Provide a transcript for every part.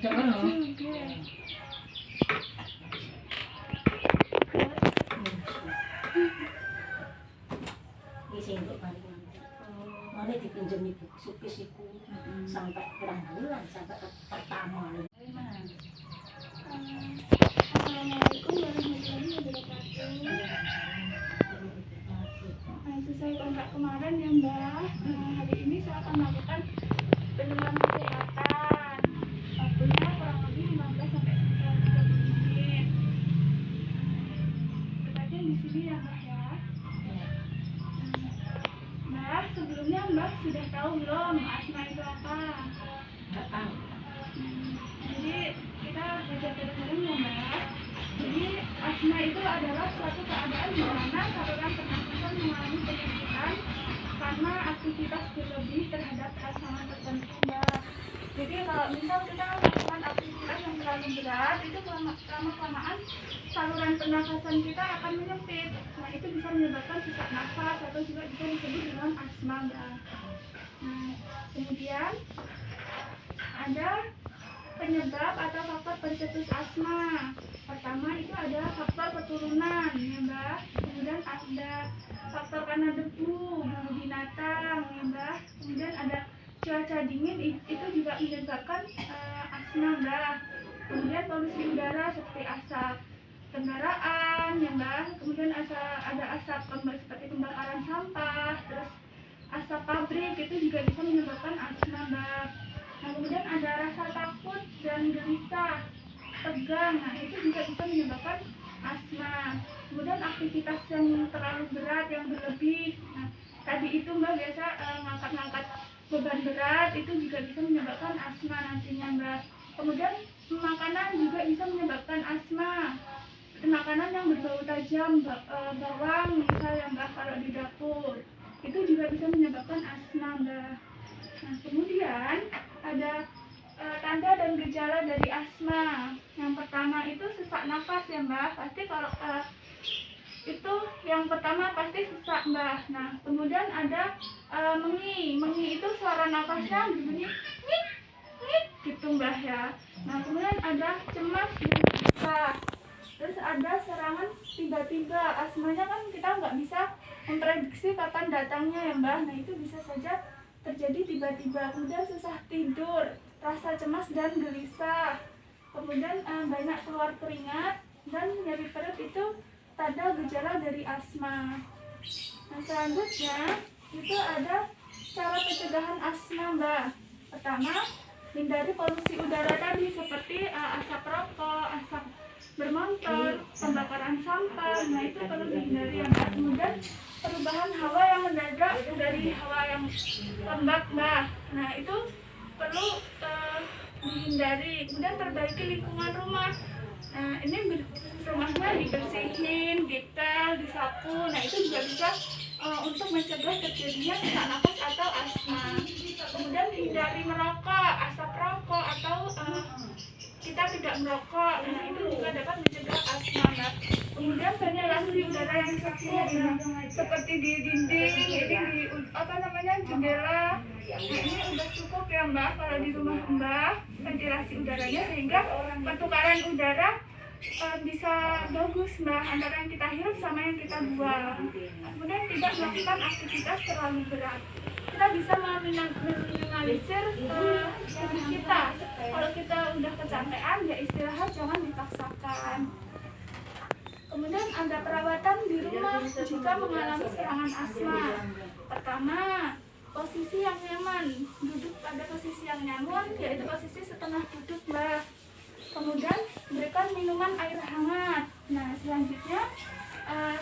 Mana dipinjemi sukis iku sampai kurang bulan sampai pertama. Assalamualaikum warahmatullahi wabarakatuh. Sesuai kontrak kemarin ya Mbak, hari ini saya akan melakukan penelusuran kesehatan. Waktunya kurang lebih 15 sampai 30 menit. Tepatnya di sini ya Mbak ya. Mbak, sebelumnya Mbak sudah tahu belum asma itu apa? Enggak tahu. Jadi kita belajar bareng-bareng ya Mbak. Jadi asma itu adalah suatu keadaan di mana saluran pernafasan mengalami penyempitan karena aktivitas berlebih terhadap rangsangan tertentu Mbak. Jadi kalau misal kita melakukan aktivitas yang terlalu berat, itu lama-kelamaan saluran pernafasan kita akan menyempit. Nah itu bisa menyebabkan sesak nafas atau juga bisa disebut dengan asma Mbak. Nah kemudian ada penyebab atau faktor pencetus asma. Pertama itu ada faktor keturunan ya Mbak. Kemudian ada faktor karena debu, bulu binatang ya Mbak. Kemudian ada cuaca dingin, itu juga menyebabkan asma Mbak. Kemudian polusi udara seperti asap kendaraan ya Mbak. Kemudian ada asap seperti pembakaran sampah, terus asap pabrik itu juga bisa menyebabkan asma Mbak. Nah, kemudian ada rasa takut dan gelisah, tegang, nah itu juga bisa menyebabkan asma. Kemudian aktivitas yang terlalu berat, yang berlebih, nah tadi itu Mbak biasa ngangkat-ngangkat beban berat, itu juga bisa menyebabkan asma nantinya Mbak. Kemudian makanan juga bisa menyebabkan asma. Makanan yang berbau tajam, bawang misalnya Mbak kalau di dapur, itu juga bisa menyebabkan asma Mbak. Nah kemudian ada tanda dan gejala dari asma. Yang pertama itu sesak nafas ya Mbak. Pasti kalau itu yang pertama pasti sesak Mbak. Nah kemudian ada mengi itu suara nafasnya berbunyi ngik ngik gitu Mbak ya. Nah kemudian ada cemas dan gelisah. Terus ada serangan tiba-tiba. Asmanya kan kita nggak bisa memprediksi kapan datangnya ya Mbak. Nah itu bisa saja terjadi tiba-tiba. Kemudian susah tidur, rasa cemas dan gelisah, kemudian banyak keluar keringat dan nyeri perut, itu tanda gejala dari asma. Nah selanjutnya itu ada cara pencegahan asma Mbak. Pertama, hindari polusi udara tadi seperti asap rokok, asap bermotor, pembakaran sampah. Nah itu perlu dihindari ya Mbak. Kemudian perubahan hawa yang mendadak dari hawa yang lembab Mbak. Nah itu perlu dihindari. Kemudian perbaiki lingkungan rumah. Nah ini rumahnya dibersihin, detail, disapu. Nah itu juga bisa untuk mencegah terjadinya sesak nafas atau asma. Kemudian hindari merokok, asap rokok atau kita tidak merokok. Nah itu juga dapat mencegah asma Mbak. Kemudian ventilasi udara yang cukup, seperti di dinding, ini di jendela. Nah ini udah cukup ya Mbak kalau di rumah Mbak ventilasi udaranya, sehingga pertukaran udara bisa bagus Mbak antara yang kita hirup sama yang kita buang. Kemudian tidak melakukan aktivitas terlalu berat. Kita bisa meminimalisir tubuh kita. Kalau kita udah kecapean ya istirahat, jangan dipaksakan. Kemudian ada perawatan di rumah jika mengalami serangan asma. Pertama, posisi yang nyaman, duduk pada posisi yang nyaman, yaitu posisi setengah duduk Mbak. Kemudian berikan minuman air hangat. Nah selanjutnya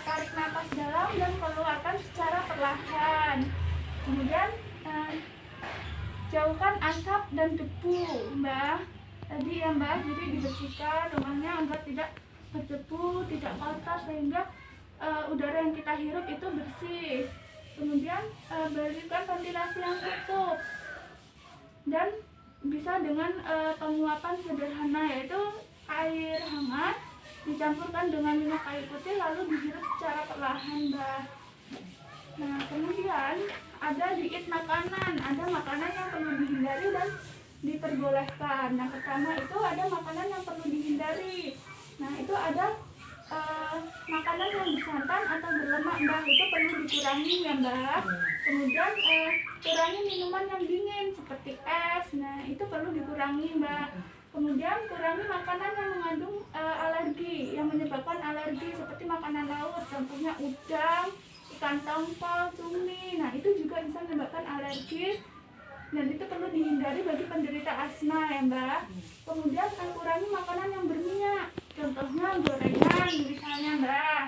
tarik nafas dalam dan keluarkan secara perlahan. Kemudian jauhkan asap dan debu Mbak. Tadi ya Mbak, jadi dibersihkan rumahnya agar tidak berdebu, tidak kotor, sehingga udara yang kita hirup itu bersih. Kemudian berikan ventilasi yang cukup dan bisa dengan penguapan sederhana, yaitu air hangat dicampurkan dengan minyak kayu putih lalu dihirup secara perlahan Mbak. Nah kemudian ada diet makanan, ada makanan yang perlu dihindari dan diperbolehkan. Yang pertama itu ada makanan yang perlu dihindari. Nah, itu ada makanan yang bersantan atau berlemak, Mbak, itu perlu dikurangi ya, Mbak. Kemudian kurangi minuman yang dingin seperti es. Nah, itu perlu dikurangi, Mbak. Kemudian kurangi makanan yang mengandung alergi, yang menyebabkan alergi seperti makanan laut, contohnya udang, ikan tongkol, cumi. Nah, itu juga bisa menyebabkan alergi dan itu perlu dihindari bagi penderita asma ya, Mbak. Kemudian kurangi makanan yang berminyak, contohnya gorengan misalnya, Mbak.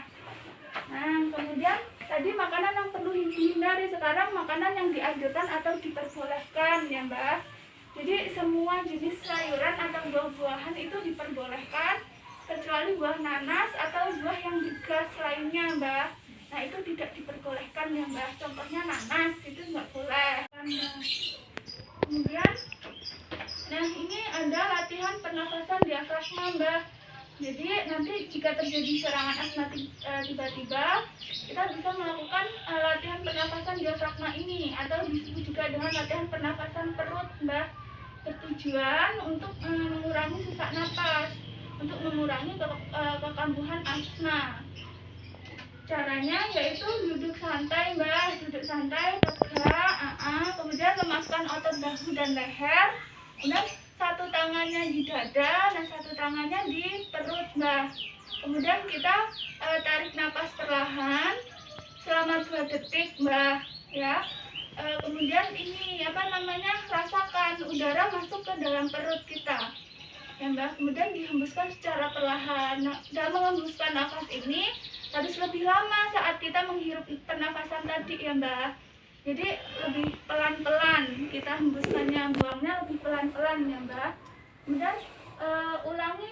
Nah, kemudian tadi makanan yang perlu dihindari, sekarang makanan yang dianjurkan atau diperbolehkan ya, Mbak. Jadi semua jenis sayuran atau buah-buahan itu diperbolehkan kecuali buah nanas atau buah yang digas lainnya, Mbak. Nah, itu tidak diperbolehkan ya, Mbak. Contohnya nanas itu nggak boleh. Kemudian, nah ini ada latihan pernafasan diafragma, Mbak. Jadi nanti jika terjadi serangan asma tiba-tiba, kita bisa melakukan latihan pernafasan diafragma ini atau disebut juga dengan latihan pernafasan perut, Mbak. Bertujuan untuk mengurangi sesak napas, untuk mengurangi kekambuhan asma. Caranya yaitu duduk santai, Mbak, duduk santai, tegak, kemudian lemaskan otot bahu dan leher, kemudian satu tangannya di dada dan satu tangannya di perut, Mbak. Kemudian kita tarik napas perlahan selama 2 detik, Mbak, ya. Kemudian ini rasakan udara masuk ke dalam perut kita, ya, Mbak. Kemudian dihembuskan secara perlahan. Nah, dalam menghembuskan nafas ini harus lebih lama saat kita menghirup pernafasan tadi ya, Mbak. Jadi lebih pelan-pelan kita hembuskannya, buangnya lebih pelan-pelan ya, Mbak. Kemudian ulangi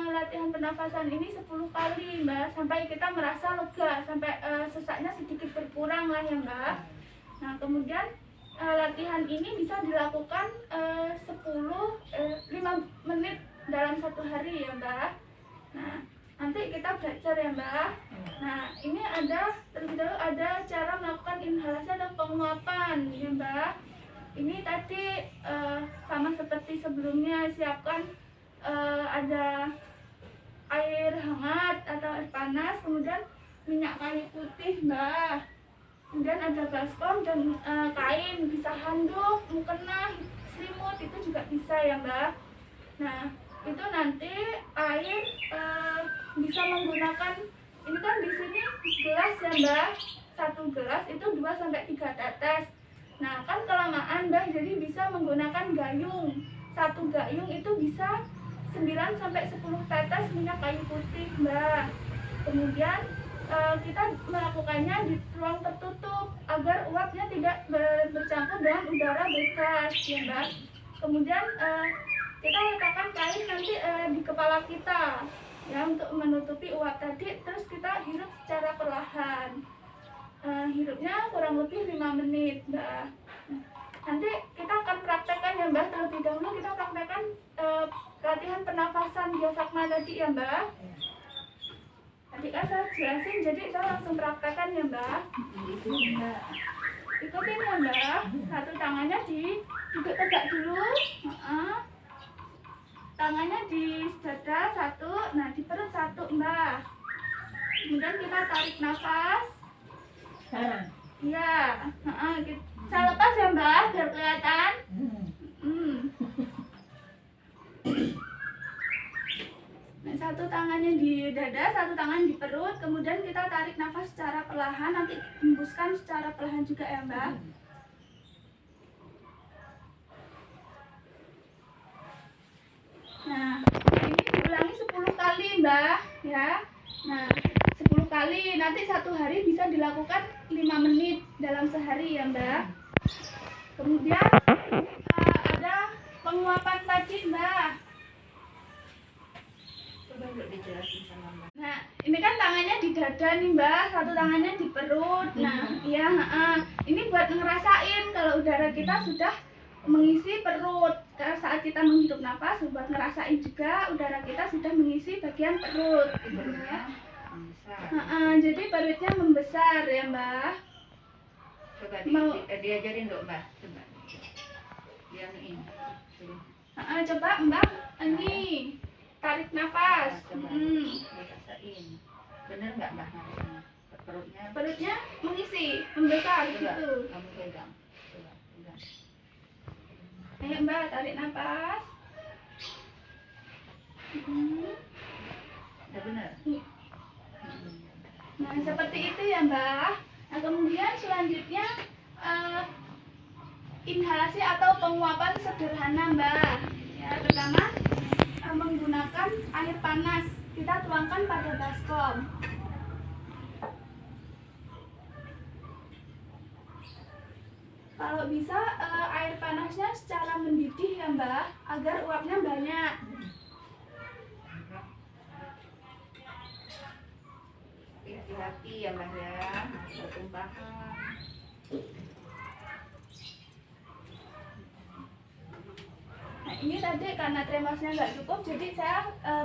latihan pernafasan ini 10 kali, Mbak, sampai kita merasa lega, sampai sesaknya sedikit berkurang lah ya, Mbak. Nah, kemudian latihan ini bisa dilakukan 5 menit dalam 1 hari ya, Mbak. Nah, nanti kita belajar ya, Mbak. Nah, ini terlebih dahulu ada cara melakukan inhalasi atau penguapan ya, Mbak. Ini tadi sama seperti sebelumnya, siapkan ada air hangat atau air panas, kemudian minyak kayu putih, Mbak. Kemudian ada baskom dan kain, bisa handuk, mukena, selimut, itu juga bisa ya, Mbak. Nah, itu nanti air bisa menggunakan, ini kan di sini gelas ya, Mbak. 1 gelas itu 2-3 tetes. Nah, kan kelamaan, Mbak, jadi bisa menggunakan gayung. 1 gayung itu bisa 9-10 tetes minyak kayu putih, Mbak. Kemudian kita melakukannya di ruang tertutup agar uapnya tidak bercampur dengan udara bebas ya, Mbak. Kemudian kita letakkan kain nanti di kepala kita ya untuk menutupi uap tadi, terus kita hirup secara perlahan. Hirupnya kurang lebih 5 menit, Mbak. Nanti kita akan praktekkan ya, Mbak. Terlebih dahulu kita praktekkan latihan pernafasan diafragma tadi ya, Mbak. Tadi kan saya jelasin, jadi saya langsung praktekkan ya, Mbak. Ikutin ya, Mbak. 1 tangannya duduk tegak dulu. Tangannya di dada 1, nah di perut 1, Mbak. Kemudian kita tarik nafas. Sekarang. Iya, saya lepas ya, Mbak, biar kelihatan. Nah, 1 tangannya di dada, 1 tangan di perut. Kemudian kita tarik nafas secara perlahan, nanti hembuskan secara perlahan juga ya, Mbak. Nah, ini diulangi 10 kali, Mbak, ya. Nah, 10 kali, nanti 1 hari bisa dilakukan 5 menit dalam sehari ya, Mbak. Kemudian ada penguapan tadi, Mbak. Coba Mbak dijelasin sama Mbak. Nah, ini kan tangannya di dada nih, Mbak, 1 tangannya di perut. Nah, iya, ini buat ngerasain kalau udara kita sudah mengisi perut. Karena saat kita menghirup nafas, buat ngerasain juga udara kita sudah mengisi bagian perut. Ya. Jadi perutnya membesar ya, Mbak. Coba diajarin dong, Mbak. Coba. Dianuin. sini. Coba Mbak, ini tarik nafas. Coba dirasain. Bener nggak Mbak nariknya? Perutnya mengisi, membesar Coba, gitu. kamu pegang. Coba, pegang. Ayo Mbak, tarik nafas. Udah bener? Nah, seperti itu ya Mbak. Nah, kemudian selanjutnya inhalasi atau penguapan sederhana Mbak. Ya, pertama menggunakan air panas. Kita tuangkan pada baskom. Kalau bisa air panasnya secara mendidih ya Mbak, agar uapnya banyak. Hati-hati ya Mbak ya, bertumpahan. Nah ini tadi karena tremasnya nggak cukup, jadi saya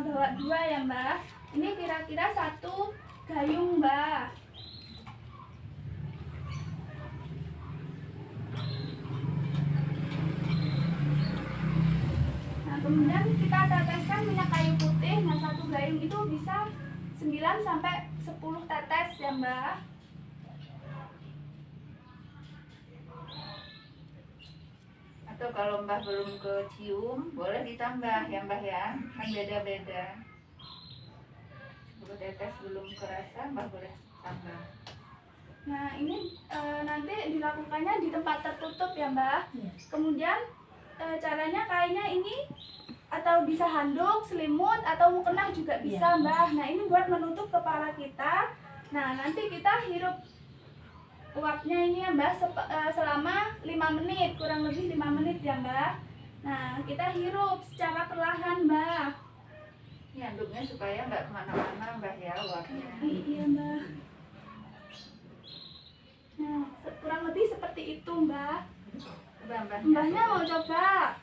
bawa 2 ya Mbak. Ini kira-kira 1 gayung Mbak. Nah kemudian kita teteskan minyak kayu putih. Nah 1 gayung itu bisa 9 sampai 10 tetes ya Mbak. Atau kalau Mbak belum kecium, boleh ditambah ya Mbak ya, kan beda-beda. 10 tetes belum kerasa, Mbak boleh tambah. Nah ini nanti dilakukannya di tempat tertutup ya Mbak. Kemudian caranya kayaknya ini atau bisa handuk, selimut, atau mukena juga bisa Mbak. Nah ini buat menutup kepala kita. Nah nanti kita hirup uapnya ini ya Mbak selama 5 menit, kurang lebih 5 menit ya Mbak. Nah kita hirup secara perlahan Mbak. Ini handuknya supaya nggak kemana-mana Mbak ya uapnya. Iya Mbak. Nah kurang lebih seperti itu Mbak. Coba Mbahnya mau coba?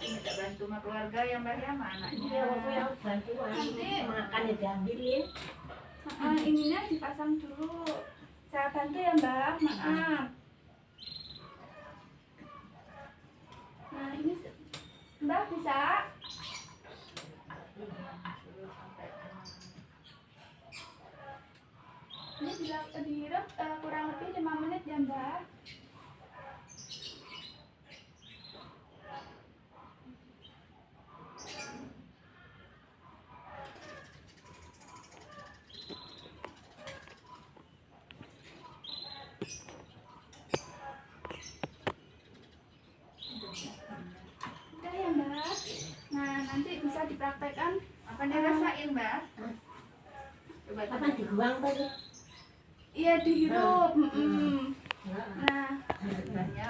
Nanti minta bantu sama keluarga ya Mbak ya, sama anaknya. Iya, aku yang bantuan. Nanti Makan ya diambilin. ininya dipasang dulu. Saya bantu ya Mbak, maaf. Nah ini Mbak bisa. Ini bisa dihirup kurang lebih 5 menit ya Mbak. Udah ya Mbak. Nah nanti bisa dipraktekkan. Apa dirasain Mbak? Coba Apa dibuang tadi? Iya dihirup. Nah Mbaknya.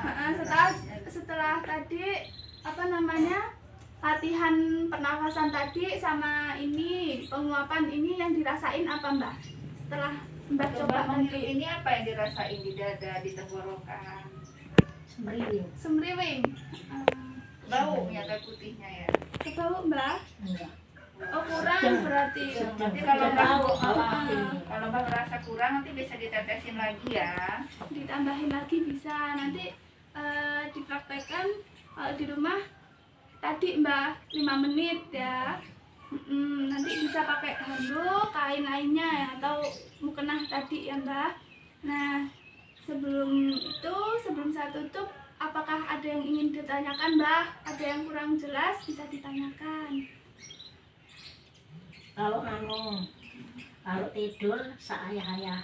setelah tadi apa namanya latihan pernafasan tadi sama ini penguapan ini yang dirasain apa Mbak? Setelah Mbak coba Coba menghirup nanti ini apa yang dirasain di dada, di tenggorokan? Semeriwing. semriwing. Bau minyak kayu putihnya ya. Kebau Mbak? Enggak. Oh kurang berarti. Nanti kalau Mbak Kalau merasa kurang nanti bisa ditetesin lagi ya. Ditambahin lagi bisa nanti dipraktekkan kalau di rumah tadi Mbak 5 menit ya. Nanti bisa pakai handuk, kain lainnya ya, atau mukena tadi ya Mbak. Nah sebelum saya tutup, apakah ada yang ingin ditanyakan Mbak? Ada yang kurang jelas bisa ditanyakan. kalau tidur seayah-ayah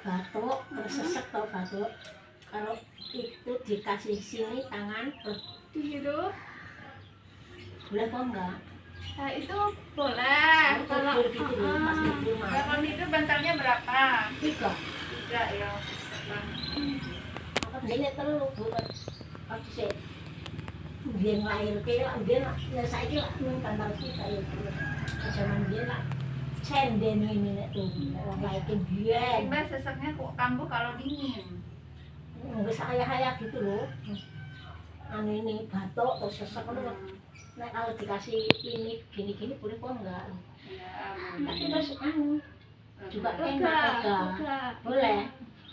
batuk, tersesek atau batuk, kalau itu dikasih sini tangan Dihirup. boleh kok enggak? Nah itu boleh. Kalau Tidur gitu loh, pas tidur mah. Kalau tidur bantalnya berapa? 3. 3 ya. Apa dene telu bukan? Aku sih dia ngelahirke lah, dia ya saiki lah nang kantor kita ya. Zaman dia lah senden ini nek tuh wong lahirke biyen. Mbak seseknya kok kambuh kalau dingin. Nggak ayah-ayah gitu loh. Anu ini batuk atau sesek ngono. Nek kalau dikasih ini gini-gini boleh kok enggak? Ya, Tapi terus anu juga lega, enak lega. lega. Boleh.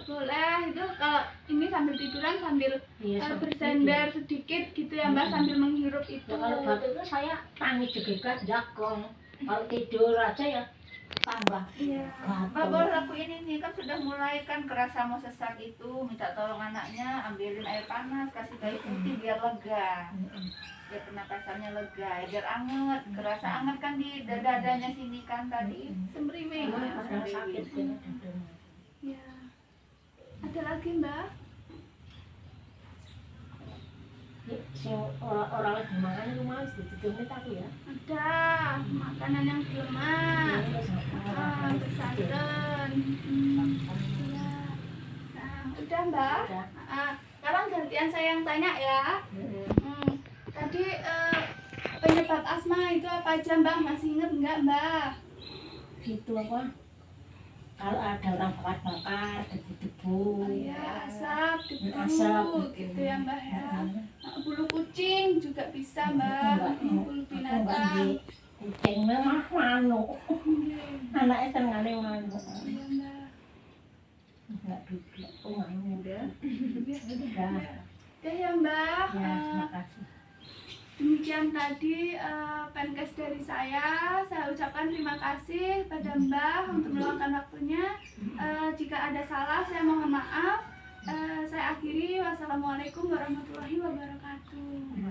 Boleh, itu kalau ini sambil tiduran sambil Iya, seperti bersandar sedikit gitu ya Mbak, sambil menghirup itu. itu. Ya, kalau batuk itu saya tangis juga jakong. Kalau tidur aja ya tambah Iya. Mbak batuk. boleh lakuin ini, kan sudah mulai kan kerasa mau sesak itu, minta tolong anaknya ambilin air panas, kasih kayu putih biar lega, biar pernapasannya lega, biar anget, kerasa anget kan di dadanya sini kan tadi, semriwing. Ada sakit semriwing. gitu. Ya. Ada lagi Mbak? Si orang lagi makan itu mas ditutupin aku ya. Ada makanan yang berlemak, bersantan. Iya. Nah, udah Mbak. Udah. Sekarang gantian saya yang tanya ya. Tadi penyebab asma itu apa aja Mbak? Masih inget nggak Mbak? Gitu apa? Kalau ada orang bakar-bakar, debu-debu. Oh iya, asap, debu, Asap, gitu ya Mbak ya. Heeh. Bulu kucing juga bisa Mbak, bulu binatang. Kucing memang manuk. Anaknya senengane manuk. Iya Mbak. Enggak duduk. Oh, manuk. Udah. Udah. Oke ya Mbak. Ya, makasih. Demikian tadi penkes dari saya ucapkan terima kasih pada Mbak untuk meluangkan waktunya. Jika ada salah saya mohon maaf. Saya akhiri, wassalamualaikum warahmatullahi wabarakatuh.